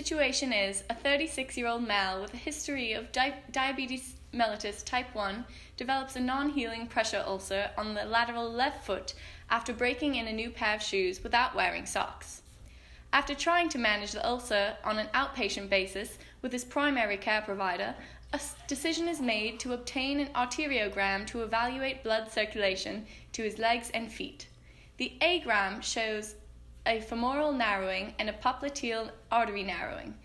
situation is a 36-year-old male with a history of diabetes mellitus type 1 develops a non-healing pressure ulcer on the lateral left foot after breaking in a new pair of shoes without wearing socks. After trying to manage the ulcer on an outpatient basis with his primary care provider, a decision is made to obtain an arteriogram to evaluate blood circulation to his legs and feet. The A-gram shows a femoral narrowing and a popliteal artery narrowing,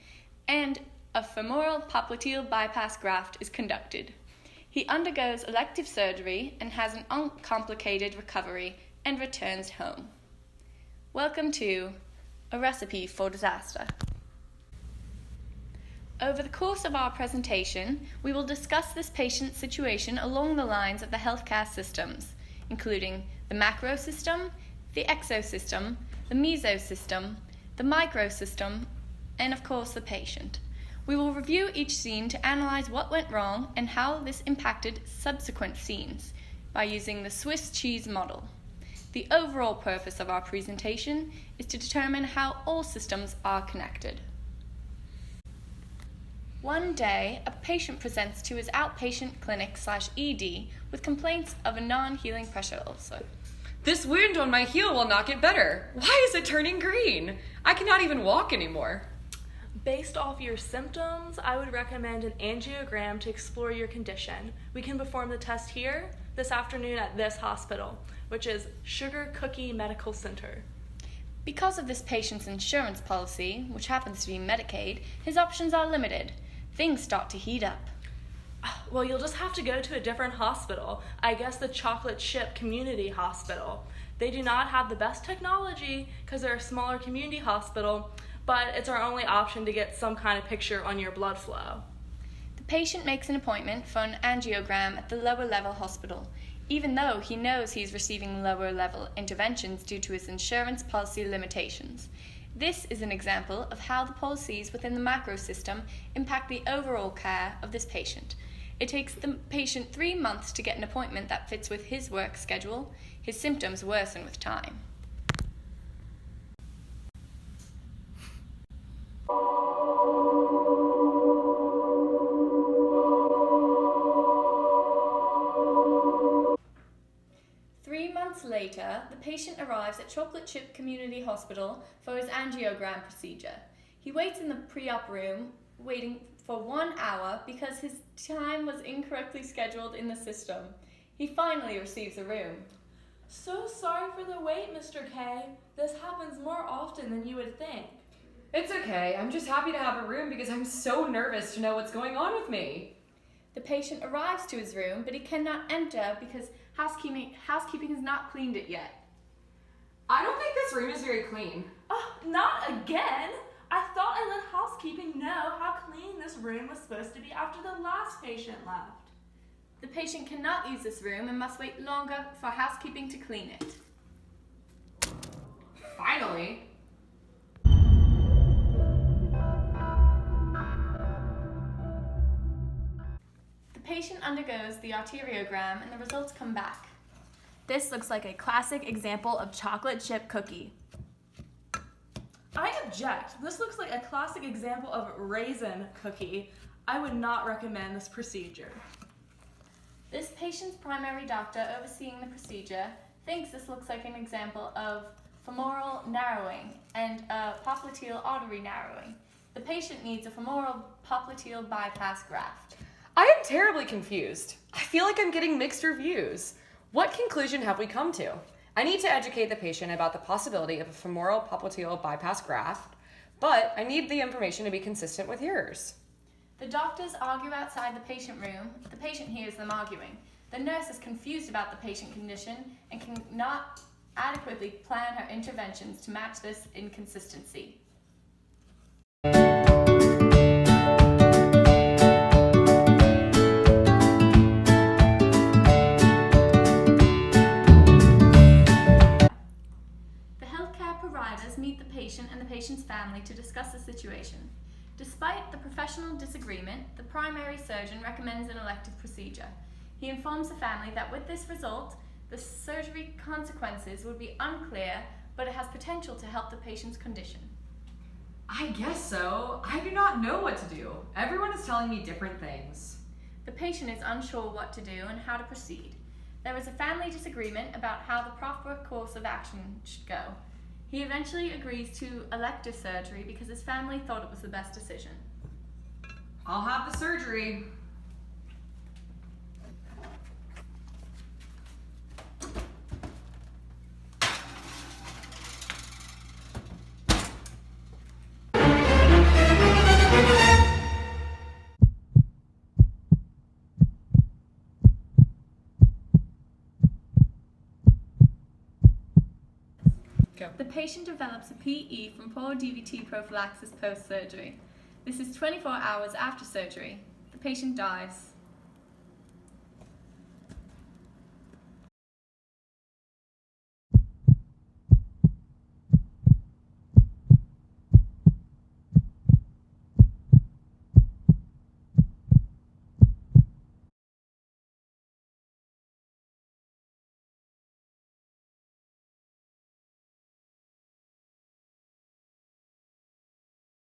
and a femoral popliteal bypass graft is conducted. He undergoes elective surgery and has an uncomplicated recovery and returns home. Welcome to A Recipe for Disaster. Over the course of our presentation, we will discuss this patient's situation along the lines of the healthcare systems, including the macro system, the exosystem, the mesosystem, the microsystem, and of course the patient. We will review each scene to analyze what went wrong and how this impacted subsequent scenes by using the Swiss cheese model. The overall purpose of our presentation is to determine how all systems are connected. One day, a patient presents to his outpatient clinic/ED with complaints of a non-healing pressure ulcer. This wound on my heel will not get better. Why is it turning green? I cannot even walk anymore. Based off your symptoms, I would recommend an angiogram to explore your condition. We can perform the test here this afternoon at this hospital, which is Sugar Cookie Medical Center. Because of this patient's insurance policy, which happens to be Medicaid, his options are limited. Things start to heat up. Well, you'll just have to go to a different hospital. I guess the Chocolate Chip Community Hospital. They do not have the best technology because they're a smaller community hospital, but it's our only option to get some kind of picture on your blood flow. The patient makes an appointment for an angiogram at the lower level hospital, even though he knows he's receiving lower level interventions due to his insurance policy limitations. This is an example of how the policies within the macro system impact the overall care of this patient. It takes the patient 3 months to get an appointment that fits with his work schedule. His symptoms worsen with time. Later, the patient arrives at Chocolate Chip Community Hospital for his angiogram procedure. He waits in the pre-op room, waiting for 1 hour because his time was incorrectly scheduled in the system. He finally receives a room. So sorry for the wait, Mr. K. This happens more often than you would think. It's okay. I'm just happy to have a room because I'm so nervous to know what's going on with me. The patient arrives to his room, but he cannot enter because housekeeping has not cleaned it yet. I don't think this room is very clean. Oh, not again! I thought I let housekeeping know how clean this room was supposed to be after the last patient left. The patient cannot use this room and must wait longer for housekeeping to clean it. Finally! The patient undergoes the arteriogram and the results come back. This looks like a classic example of chocolate chip cookie. I object. This looks like a classic example of raisin cookie. I would not recommend this procedure. This patient's primary doctor overseeing the procedure thinks this looks like an example of femoral narrowing and a popliteal artery narrowing. The patient needs a femoral popliteal bypass graft. I am terribly confused. I feel like I'm getting mixed reviews. What conclusion have we come to? I need to educate the patient about the possibility of a femoral popliteal bypass graft, but I need the information to be consistent with yours. The doctors argue outside the patient room. The patient hears them arguing. The nurse is confused about the patient condition and cannot adequately plan her interventions to match this inconsistency. Meet the patient and the patient's family to discuss the situation. Despite the professional disagreement, the primary surgeon recommends an elective procedure. He informs the family that with this result, the surgery consequences would be unclear, but it has potential to help the patient's condition. I guess so. I do not know what to do. Everyone is telling me different things. The patient is unsure what to do and how to proceed. There is a family disagreement about how the proper course of action should go. He eventually agrees to elective surgery because his family thought it was the best decision. I'll have the surgery. Go. The patient develops a PE from poor DVT prophylaxis post-surgery. This is 24 hours after surgery. The patient dies.